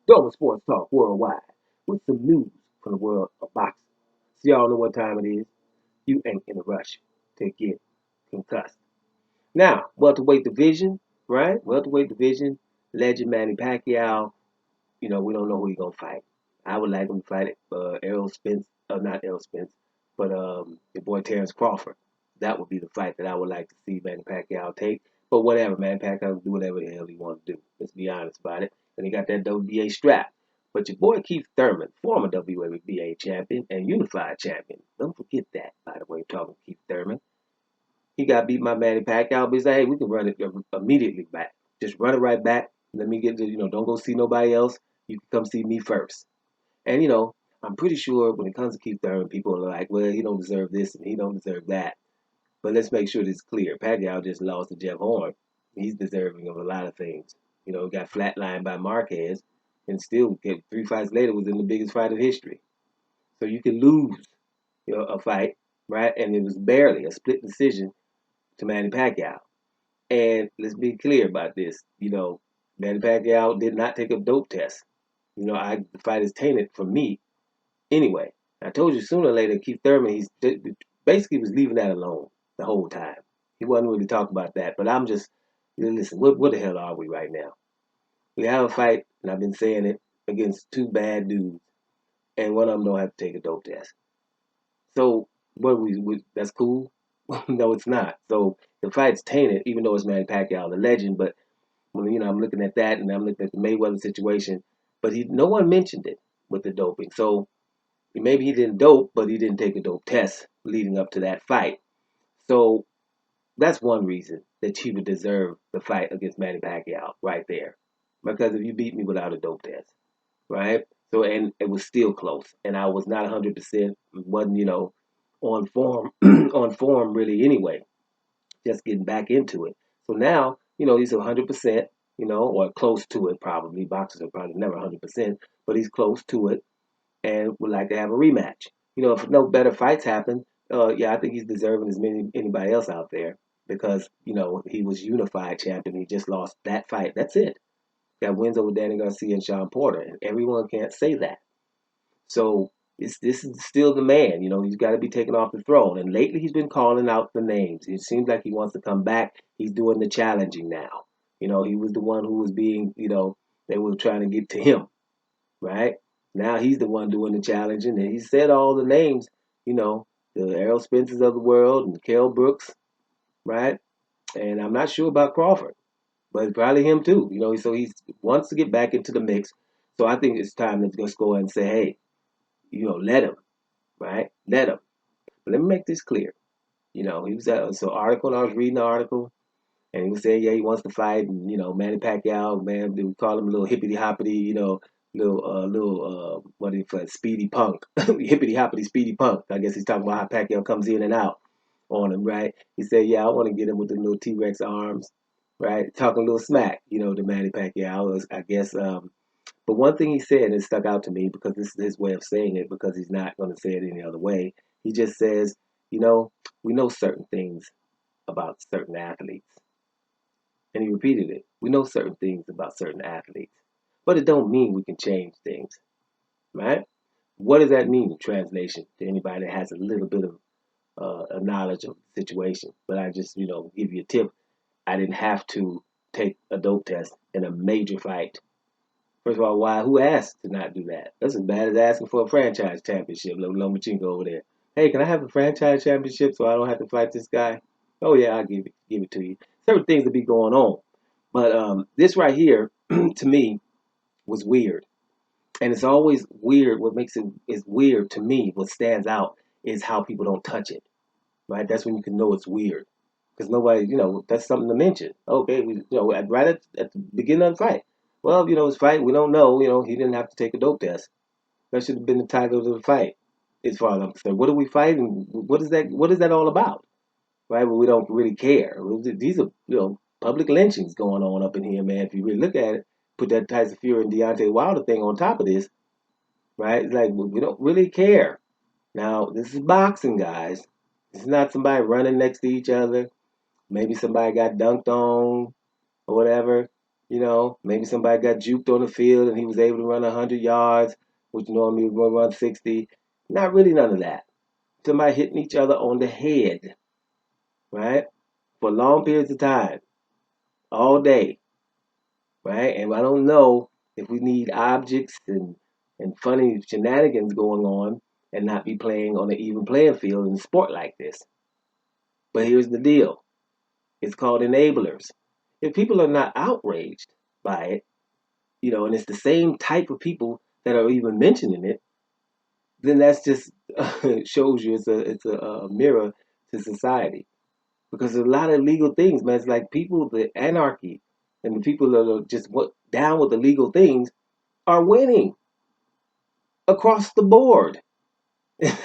Thurman Sports Talk Worldwide with some news from the world of boxing. So y'all know what time it is. You ain't in a rush to get concussed. Now, welterweight division, right? Welterweight division, legend Manny Pacquiao. We don't know who he's gonna fight. I would like him to fight Errol Spence, not Errol Spence, but your boy Terrence Crawford. That would be the fight that I would like to see Manny Pacquiao take. But whatever, Manny Pacquiao can do whatever the hell he wants to do. Let's be honest about it. And he got that WBA strap. But your boy Keith Thurman, former WBA champion and unified champion. Don't forget that, by the way, talking Keith Thurman. He got beat by Manny Pacquiao, but he's like, hey, we can run it immediately back. Just run it right back. Let me get to, don't go see nobody else. You can come see me first. And, I'm pretty sure when it comes to Keith Thurman, people are like, well, he don't deserve this and he don't deserve that. But let's make sure this is clear. Pacquiao just lost to Jeff Horn. He's deserving of a lot of things. Got flatlined by Marquez and still, 3 fights later, was in the biggest fight of history. So you can lose a fight, right? And it was barely a split decision to Manny Pacquiao. And let's be clear about this. Manny Pacquiao did not take a dope test. The fight is tainted for me anyway. I told you sooner or later, Keith Thurman, he's basically was leaving that alone the whole time. He wasn't really talking about that. But I'm just, listen, what the hell are we right now? We have a fight, and I've been saying it, against two bad dudes, and one of them don't have to take a dope test. So that's cool? No, it's not. So the fight's tainted, even though it's Manny Pacquiao, the legend. But when I'm looking at that, and I'm looking at the Mayweather situation, but no one mentioned it with the doping. So maybe he didn't dope, but he didn't take a dope test leading up to that fight. So that's one reason that he would deserve the fight against Manny Pacquiao right there. Because if you beat me without a dope test, right? So, and it was still close, and I was not 100%, wasn't, on form, on form really anyway, just getting back into it. So now, he's 100%, or close to it probably. Boxers are probably never 100%, but he's close to it and would like to have a rematch. If no better fights happen, yeah, I think he's deserving as many anybody else out there because, he was unified champion. He just lost that fight. That's it. Got wins over Danny Garcia and Sean Porter, and everyone can't say that. So this is still the man. He's got to be taken off the throne. And lately, he's been calling out the names. It seems like he wants to come back. He's doing the challenging now. He was the one who was being, they were trying to get to him, right? Now he's the one doing the challenging, and he said all the names. The Errol Spencers of the world and Kell Brooks, right? And I'm not sure about Crawford, but probably him too. So he wants to get back into the mix. So I think it's time to just go and say, hey, let him, right? Let him. But let me make this clear. He was at so article, and I was reading the article, and he was saying, yeah, he wants to fight, and Manny Pacquiao, man, they would call him a little hippity hoppity, what do you call it, speedy punk, hippity hoppity, speedy punk. I guess he's talking about how Pacquiao comes in and out on him, right? He said, yeah, I want to get him with the little T-Rex arms, right? Talking a little smack, to Manny Pacquiao, I guess. But one thing he said, and it stuck out to me because this is his way of saying it because he's not going to say it any other way. He just says, we know certain things about certain athletes. And he repeated it. We know certain things about certain athletes. But it don't mean we can change things, right? What does that mean in translation to anybody that has a little bit of a knowledge of the situation? But I just, give you a tip. I didn't have to take a dope test in a major fight. First of all, why? Who asked to not do that? That's as bad as asking for a franchise championship. Lomachenko over there. Hey, can I have a franchise championship so I don't have to fight this guy? Oh yeah, I'll give it to you. Certain things that be going on, but this right here, to me, was weird, and it's always weird. What makes it is weird to me. What stands out is how people don't touch it. Right? That's when you can know it's weird because nobody, that's something to mention. Okay, right at the beginning of the fight. Well, his fight, we don't know. He didn't have to take a dope test. That should have been the title of the fight, as far as I'm concerned. What are we fighting? What is that? What is that all about? Right? But we don't really care. These are, public lynchings going on up in here, man. If you really look at it, put that Tyson Fury and Deontay Wilder thing on top of this, right? It's like we don't really care. Now, this is boxing, guys. This is not somebody running next to each other. Maybe somebody got dunked on or whatever. Maybe somebody got juked on the field and he was able to run 100 yards, which normally would run 60. Not really none of that. Somebody hitting each other on the head, right? For long periods of time, all day, right? And I don't know if we need objects and funny shenanigans going on and not be playing on an even playing field in a sport like this. But here's the deal. It's called enablers. If people are not outraged by it, and it's the same type of people that are even mentioning it, then that's just shows you it's a mirror to society. Because there's a lot of illegal things, man. It's like people, the anarchy, and the people that are just down with the legal things are winning across the board.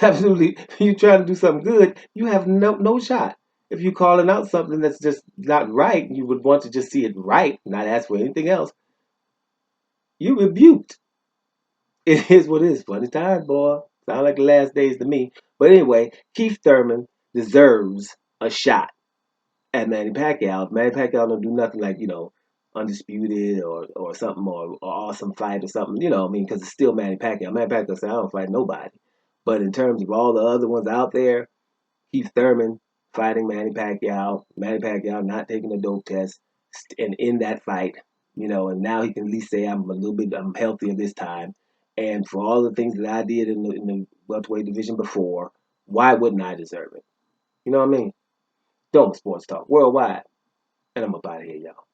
Absolutely, you trying to do something good, you have no shot. If you're calling out something that's just not right, you would want to just see it right, not ask for anything else. You rebuked. It is what it is. Funny time, boy. Sound like the last days to me. But anyway, Keith Thurman deserves a shot at Manny Pacquiao. Manny Pacquiao don't do nothing like, undisputed or something or awesome fight or something, I mean, because it's still Manny Pacquiao. Manny Pacquiao said, I don't fight nobody. But in terms of all the other ones out there, Keith Thurman fighting Manny Pacquiao not taking a dope test, and in that fight, and now he can at least say I'm healthier this time. And for all the things that I did in the welterweight division before, why wouldn't I deserve it? You know what I mean? Don't Sports Talk Worldwide, and I'm up out of here, y'all.